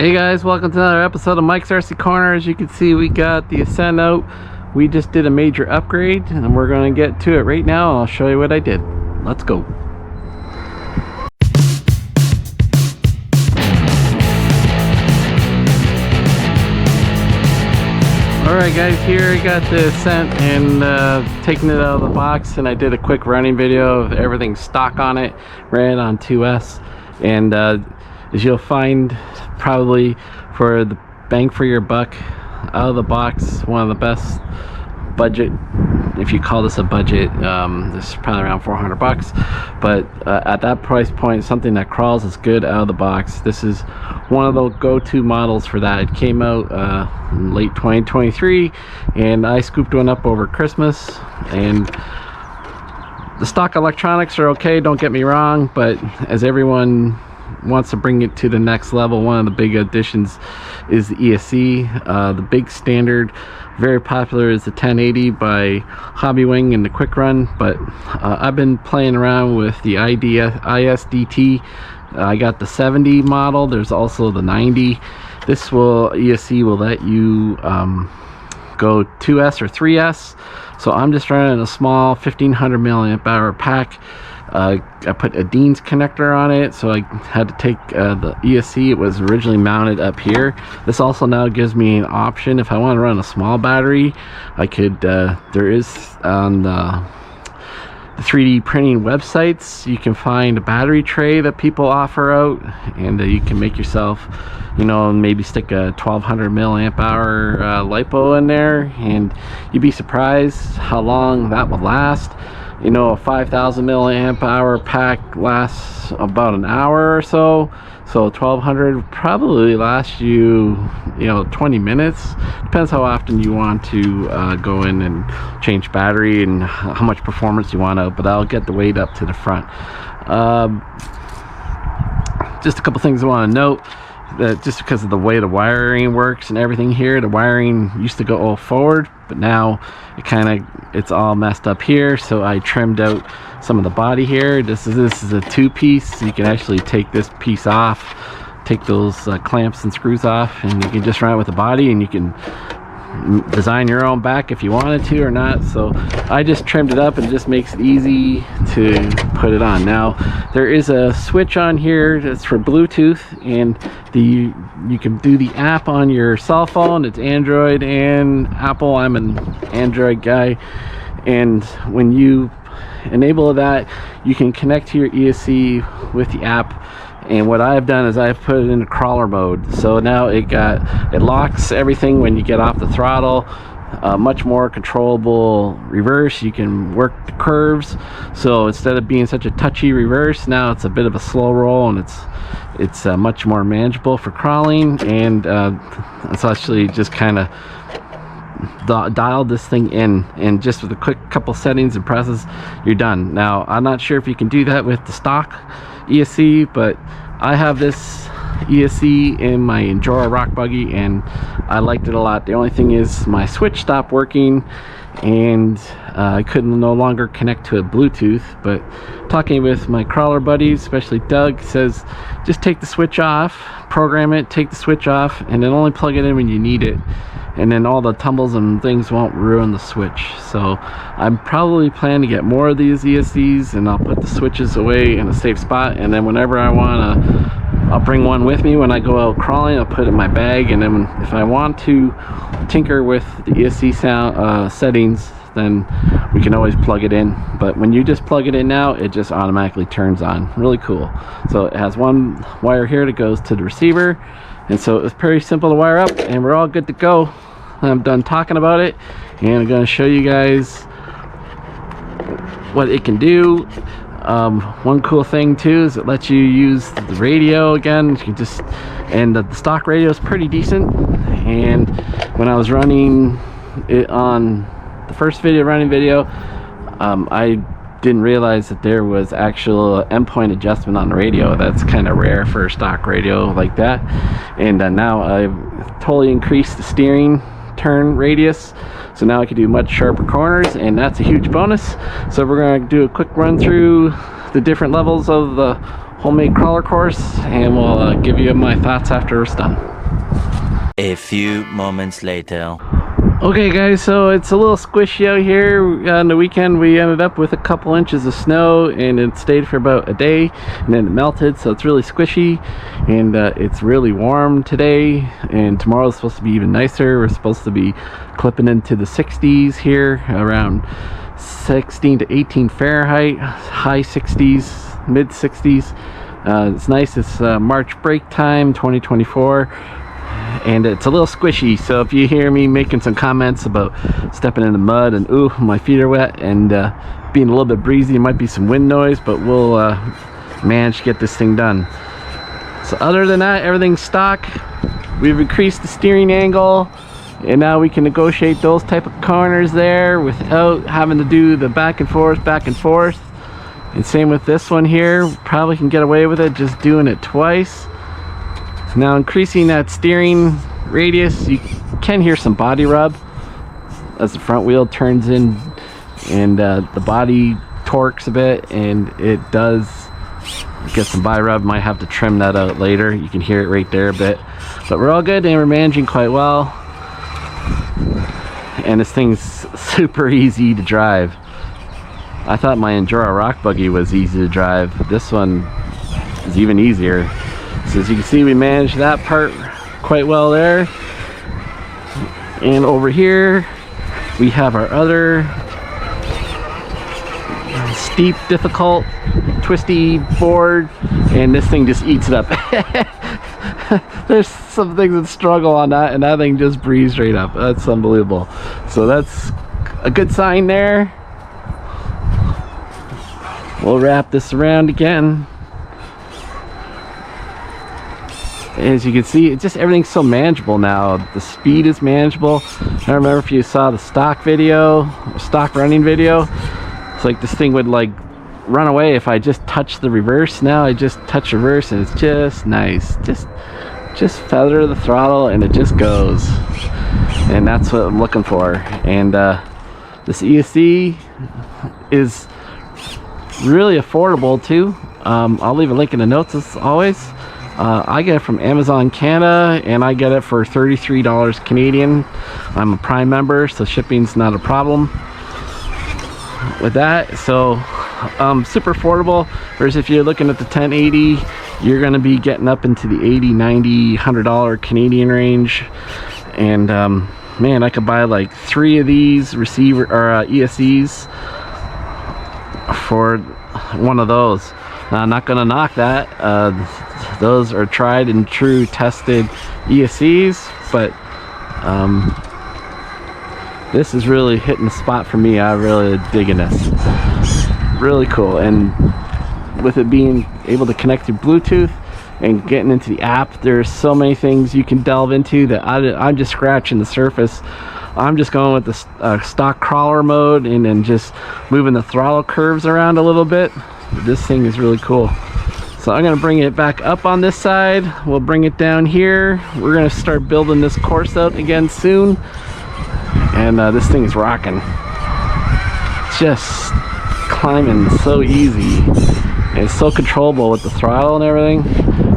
Hey guys, welcome to another episode of Mike's RC Corner. As you can see, we got the Ascent out. We just did a major upgrade and we're going to get to it right now, and I'll show you what I did. Let's go. Alright guys, here I got the Ascent and taking it out of the box, and I did a quick running video of everything stock on it. Ran on 2S, and as you'll find, probably for the bang for your buck, out of the box, one of the best budget, if you call this a budget, this is probably around 400 bucks, but at that price point, something that crawls is good out of the box. This is one of the go-to models for that. It came out in late 2023, and I scooped one up over Christmas. And the stock electronics are okay, don't get me wrong, but as everyone wants to bring it to the next level, one of the big additions is the ESC. The big standard, very popular, is the 1080 by Hobbywing and the Quick Run, but I've been playing around with the ISDT. I got the 70 model. There's also the 90. This ESC will let you go 2S or 3S. So I'm just running a small 1500 milliamp hour pack. I put a Dean's connector on it, so I had to take the ESC. It was originally mounted up here. This also now gives me an option if I want to run a small battery. I could, there is on the 3D printing websites, you can find a battery tray that people offer out, and you can make yourself, you know, maybe stick a 1200 milliamp hour LiPo in there, and you'd be surprised how long that will last. You know, a 5000 milliamp hour pack lasts about an hour or so, so 1200 probably lasts you, you know, 20 minutes. Depends how often you want to go in and change battery and how much performance you want out, but I'll get the weight up to the front. Just a couple things I want to note. That just because of the way the wiring works and everything here, the wiring used to go all forward, but now it's all messed up here, so I trimmed out some of the body here. This is a two-piece, so you can actually take this piece off, take those clamps and screws off, and you can just run it with the body, and you can design your own back if you wanted to or not. So I just trimmed it up, and it just makes it easy to put it on. Now there is a switch on here that's for Bluetooth, and you can do the app on your cell phone. It's Android and Apple. I'm an Android guy, and when you enable that, you can connect to your ESC with the app. And what I've done is I've put it into crawler mode, so now it locks everything when you get off the throttle. Much more controllable reverse. You can work the curves, so instead of being such a touchy reverse, now it's a bit of a slow roll, and it's much more manageable for crawling. And it's actually just kind of dialed this thing in, and just with a quick couple settings and presses, you're done. Now I'm not sure if you can do that with the stock ESC, but I have this ESC in my Enduro rock buggy, and I liked it a lot. The only thing is my switch stopped working, and I couldn't no longer connect to a Bluetooth. But talking with my crawler buddies, especially Doug, says just take the switch off, program it, take the switch off, and then only plug it in when you need it, and then all the tumbles and things won't ruin the switch. So I'm probably planning to get more of these ESCs, and I'll put the switches away in a safe spot, and then whenever I want to, I'll bring one with me when I go out crawling. I'll put it in my bag, and then if I want to tinker with the ESC sound settings, then we can always plug it in. But when you just plug it in now, it just automatically turns on. Really cool. So it has one wire here that goes to the receiver, and so it's pretty simple to wire up, and we're all good to go. I'm done talking about it, and I'm going to show you guys what it can do. One cool thing too is it lets you use the radio again. You can just, and the stock radio is pretty decent. And when I was running it on the first running video, I didn't realize that there was actual endpoint adjustment on the radio. That's kind of rare for a stock radio like that. And now I've totally increased the steering turn radius, so now I can do much sharper corners, and that's a huge bonus. So we're going to do a quick run through the different levels of the homemade crawler course, and we'll give you my thoughts after it's done. A few moments later. Okay guys, so it's a little squishy out here. On the weekend we ended up with a couple inches of snow, and it stayed for about a day and then it melted, so it's really squishy. And it's really warm today, and tomorrow's supposed to be even nicer. We're supposed to be clipping into the 60s here, around 16 to 18 Fahrenheit, high 60s, mid 60s. It's nice. It's March break time 2024, and it's a little squishy, so if you hear me making some comments about stepping in the mud and ooh my feet are wet and being a little bit breezy, it might be some wind noise, but we'll manage to get this thing done. So other than that, everything's stock. We've increased the steering angle, and now we can negotiate those type of corners there without having to do the back and forth. And same with this one here, probably can get away with it just doing it twice. Now increasing that steering radius, you can hear some body rub as the front wheel turns in, and the body torques a bit, and it does get some body rub. Might have to trim that out later. You can hear it right there a bit, but we're all good and we're managing quite well. And this thing's super easy to drive. I thought my Enduro rock buggy was easy to drive. This one is even easier. So as you can see, we managed that part quite well there. And over here we have our other steep, difficult, twisty board, and this thing just eats it up. There's some things that struggle on that, and that thing just breezed right up. That's unbelievable. So that's a good sign there. We'll wrap this around again. As you can see, it's just everything's so manageable now. The speed is manageable. I remember if you saw the stock video, stock running video, it's like this thing would like run away if I just touched the reverse. Now I just touch reverse and it's just nice. Just feather the throttle and it just goes. And that's what I'm looking for. And this ESC is really affordable too. I'll leave a link in the notes as always. I get it from Amazon Canada, and I get it for $33 Canadian. I'm a Prime member, so shipping's not a problem with that. So super affordable. Whereas if you're looking at the 1080, you're going to be getting up into the $80, $90, $100 Canadian range. And man, I could buy like 3 of these receiver or ESCs for one of those. Now, I'm not gonna knock that. Those are tried and true tested ESCs, but this is really hitting the spot for me. I'm really digging this. Really cool. And with it being able to connect through Bluetooth and getting into the app, there's so many things you can delve into that I'm just scratching the surface. I'm just going with the stock crawler mode and then just moving the throttle curves around a little bit. This thing is really cool. So I'm going to bring it back up on this side. We'll bring it down here. We're going to start building this course out again soon. And this thing is rocking. Just climbing so easy. And it's so controllable with the throttle and everything.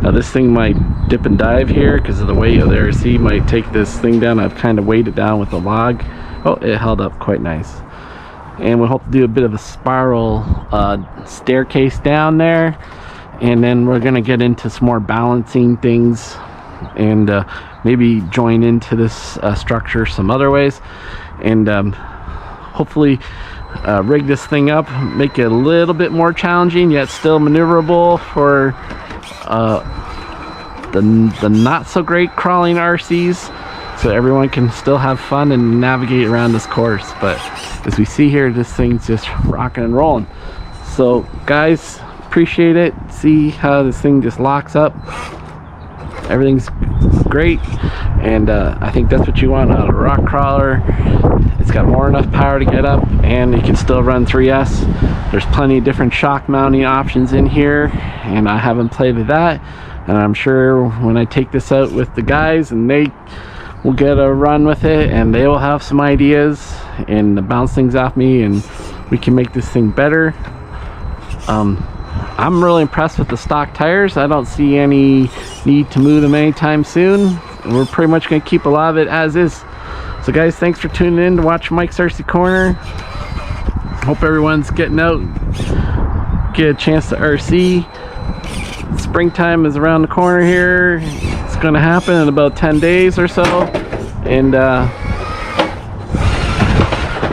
Now this thing might dip and dive here because of the weight of the RC. Might take this thing down. I've kind of weighed it down with the log. Oh, it held up quite nice. And we'll hope to do a bit of a spiral staircase down there, and then we're gonna get into some more balancing things and maybe join into this structure some other ways, and hopefully rig this thing up, make it a little bit more challenging yet still maneuverable for the not so great crawling RCs, so everyone can still have fun and navigate around this course. But as we see here, this thing's just rocking and rolling. So guys, appreciate it. See how this thing just locks up. Everything's great, and I think that's what you want out of a rock crawler. It's got more enough power to get up, and you can still run 3S. There's plenty of different shock mounting options in here, and I haven't played with that, and I'm sure when I take this out with the guys and they will get a run with it, and they will have some ideas and bounce things off me, and we can make this thing better. I'm really impressed with the stock tires. I don't see any need to move them anytime soon. And we're pretty much going to keep a lot of it as is. So guys, thanks for tuning in to watch Mike's RC Corner. Hope everyone's getting out, get a chance to RC. Springtime is around the corner here. It's going to happen in about 10 days or so. And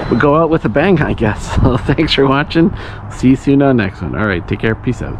we'll go out with a bang, I guess. So thanks for watching. See you soon on the next one. All right, take care. Peace out.